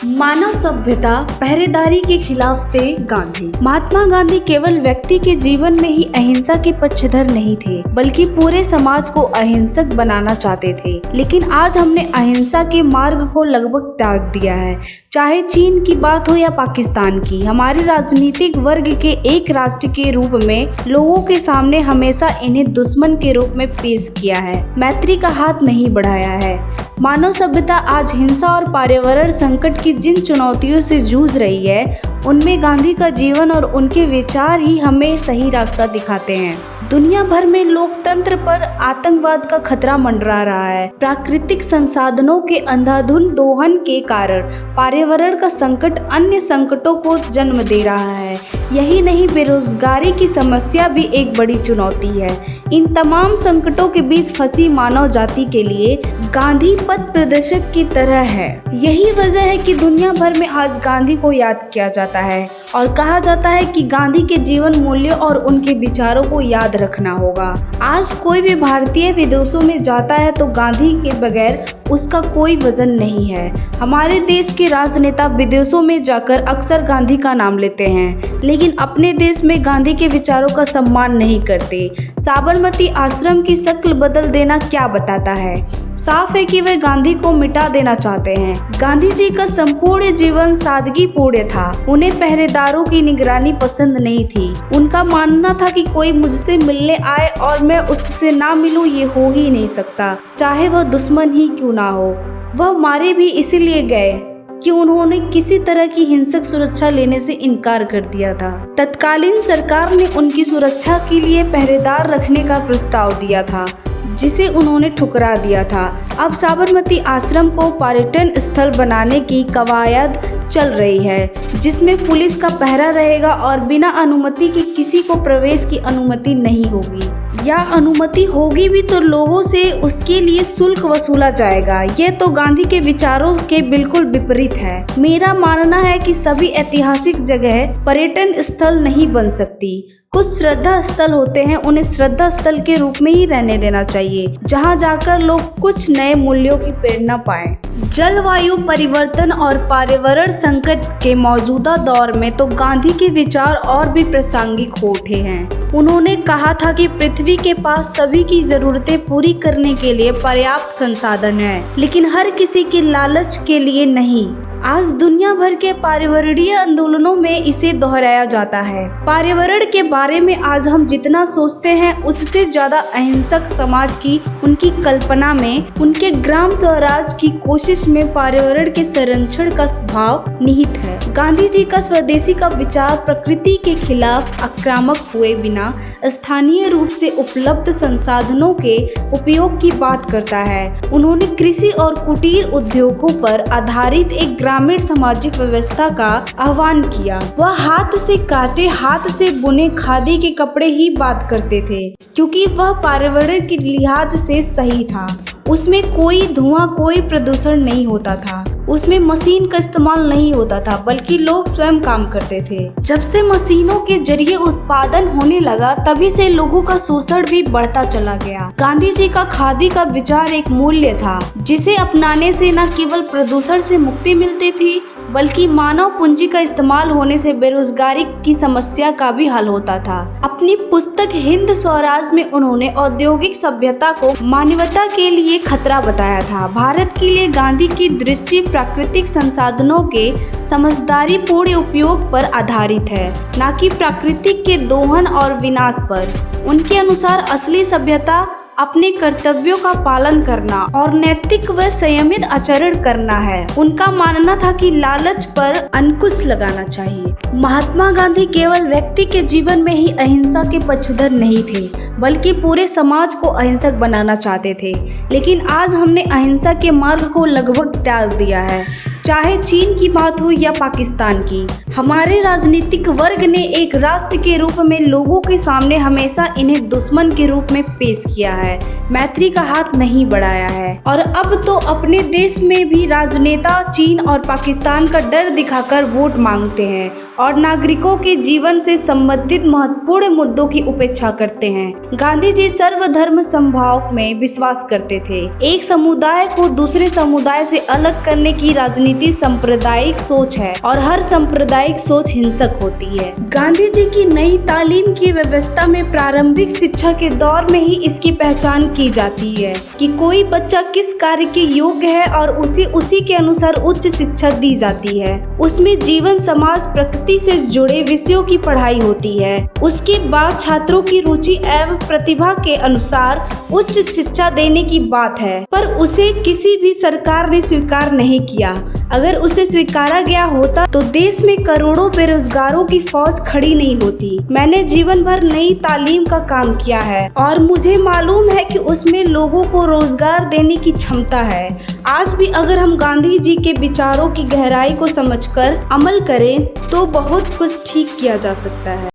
मानव सभ्यता पहरेदारी के खिलाफ थे गांधी। महात्मा गांधी केवल व्यक्ति के जीवन में ही अहिंसा के पक्षधर नहीं थे, बल्कि पूरे समाज को अहिंसक बनाना चाहते थे। लेकिन आज हमने अहिंसा के मार्ग को लगभग त्याग दिया है। चाहे चीन की बात हो या पाकिस्तान की, हमारे राजनीतिक वर्ग के एक राष्ट्र के रूप में लोगों के सामने हमेशा इन्हें दुश्मन के रूप में पेश किया है, मैत्री का हाथ नहीं बढ़ाया है। मानव सभ्यता आज हिंसा और पर्यावरण संकट की जिन चुनौतियों से जूझ रही है, उनमें गांधी का जीवन और उनके विचार ही हमें सही रास्ता दिखाते हैं। दुनिया भर में लोकतंत्र पर आतंकवाद का खतरा मंडरा रहा है। प्राकृतिक संसाधनों के अंधाधुंध दोहन के कारण पर्यावरण का संकट अन्य संकटों को जन्म दे रहा है। यही नहीं, बेरोजगारी की समस्या भी एक बड़ी चुनौती है। इन तमाम संकटों के बीच फंसी मानव जाति के लिए गांधी पथ प्रदर्शक की तरह है। यही वजह है कि दुनिया भर में आज गांधी को याद किया जाता है और कहा जाता है कि गांधी के जीवन मूल्यों और उनके विचारों को याद रखना होगा। आज कोई भी भारतीय विदेशों में जाता है तो गांधी के बगैर उसका कोई वजन नहीं है। हमारे देश के राजनेता विदेशों में जाकर अक्सर गांधी का नाम लेते हैं, लेकिन अपने देश में गांधी के विचारों का सम्मान नहीं करते। साबरमती आश्रम की शक्ल बदल देना क्या बताता है? साफ है कि वे गांधी को मिटा देना चाहते हैं। गांधी जी का संपूर्ण जीवन सादगीपूर्ण था। उन्हें पहरेदारों की निगरानी पसंद नहीं थी। उनका मानना था कि कोई मुझसे मिलने आए और मैं उससे ना मिलूं, ये हो ही नहीं सकता, चाहे वह दुश्मन ही क्यों ना हो। वह मारे भी इसीलिए गए कि उन्होंने किसी तरह की हिंसक सुरक्षा लेने से इनकार कर दिया था। तत्कालीन सरकार ने उनकी सुरक्षा के लिए पहरेदार रखने का प्रस्ताव दिया था, जिसे उन्होंने ठुकरा दिया था। अब साबरमती आश्रम को पर्यटन स्थल बनाने की कवायद चल रही है, जिसमें पुलिस का पहरा रहेगा और बिना अनुमति के किसी को प्रवेश की अनुमति नहीं होगी, या अनुमति होगी भी तो लोगों से उसके लिए शुल्क वसूला जाएगा। ये तो गांधी के विचारों के बिल्कुल विपरीत है। मेरा मानना है कि सभी ऐतिहासिक जगह पर्यटन स्थल नहीं बन सकती। कुछ श्रद्धा स्थल होते हैं, उन्हें श्रद्धा स्थल के रूप में ही रहने देना चाहिए, जहां जाकर लोग कुछ नए मूल्यों की प्रेरणा पाएं। जलवायु परिवर्तन और पर्यावरण संकट के मौजूदा दौर में तो गांधी के विचार और भी प्रासंगिक हो उठे हैं। उन्होंने कहा था कि पृथ्वी के पास सभी की जरूरतें पूरी करने के लिए पर्याप्त संसाधन है, लेकिन हर किसी की लालच के लिए नहीं। आज दुनिया भर के पर्यावरणीय आंदोलनों में इसे दोहराया जाता है। पर्यावरण के बारे में आज हम जितना सोचते हैं, उससे ज्यादा अहिंसक समाज की उनकी कल्पना में, उनके ग्राम स्वराज की कोशिश में पर्यावरण के संरक्षण का भाव निहित है। गांधी जी का स्वदेशी का विचार प्रकृति के खिलाफ आक्रामक हुए बिना स्थानीय रूप से उपलब्ध संसाधनों के उपयोग की बात करता है। उन्होंने कृषि और कुटीर उद्योगों पर आधारित एक ग्रामीण सामाजिक व्यवस्था का आह्वान किया। वह हाथ से काटे, हाथ से बुने खादी के कपड़े ही बात करते थे, क्योंकि वह पर्यावरण के लिहाज से सही था। उसमें कोई धुआं, कोई प्रदूषण नहीं होता था। उसमें मशीन का इस्तेमाल नहीं होता था, बल्कि लोग स्वयं काम करते थे। जब से मशीनों के जरिए उत्पादन होने लगा, तभी से लोगों का शोषण भी बढ़ता चला गया। गांधी जी का खादी का विचार एक मूल्य था, जिसे अपनाने से न केवल प्रदूषण से मुक्ति मिलती थी, बल्कि मानव पूंजी का इस्तेमाल होने से बेरोजगारी की समस्या का भी हल होता था। अपनी पुस्तक हिंद स्वराज में उन्होंने औद्योगिक सभ्यता को मानवता के लिए खतरा बताया था। भारत के लिए गांधी की दृष्टि प्राकृतिक संसाधनों के समझदारी पूर्ण उपयोग पर आधारित है, न कि प्राकृतिक के दोहन और विनाश पर। उनके अनुसार असली सभ्यता अपने कर्तव्यों का पालन करना और नैतिक व संयमित आचरण करना है। उनका मानना था कि लालच पर अंकुश लगाना चाहिए। महात्मा गांधी केवल व्यक्ति के जीवन में ही अहिंसा के पक्षधर नहीं थे, बल्कि पूरे समाज को अहिंसक बनाना चाहते थे। लेकिन आज हमने अहिंसा के मार्ग को लगभग त्याग दिया है। चाहे चीन की बात हो या पाकिस्तान की, हमारे राजनीतिक वर्ग ने एक राष्ट्र के रूप में लोगों के सामने हमेशा इन्हें दुश्मन के रूप में पेश किया है, मैत्री का हाथ नहीं बढ़ाया है। और अब तो अपने देश में भी राजनेता चीन और पाकिस्तान का डर दिखाकर वोट मांगते हैं और नागरिकों के जीवन से संबंधित महत्वपूर्ण मुद्दों की उपेक्षा करते हैं। गांधी जी सर्वधर्म समभाव में विश्वास करते थे। एक समुदाय को दूसरे समुदाय से अलग करने की राजनीति सांप्रदायिक सोच है और हर सांप्रदायिक सोच हिंसक होती है। गांधी जी की नई तालीम की व्यवस्था में प्रारंभिक शिक्षा के दौर में ही इसकी पहचान की जाती है कि कोई बच्चा किस कार्य के योग्य है और उसी के अनुसार उच्च शिक्षा दी जाती है। उसमें जीवन, समाज, प्रकृति से जुड़े विषयों की पढ़ाई होती है। उसके बाद छात्रों की रुचि एवं प्रतिभा के अनुसार उच्च शिक्षा देने की बात है, पर उसे किसी भी सरकार ने स्वीकार नहीं किया। अगर उसे स्वीकारा गया होता तो देश में करोड़ों बेरोजगारों की फौज खड़ी नहीं होती। मैंने जीवन भर नई तालीम का काम किया है और मुझे मालूम है कि उसमें लोगों को रोजगार देने की क्षमता है। आज भी अगर हम गांधी जी के विचारों की गहराई को समझकर अमल करें तो बहुत कुछ ठीक किया जा सकता है।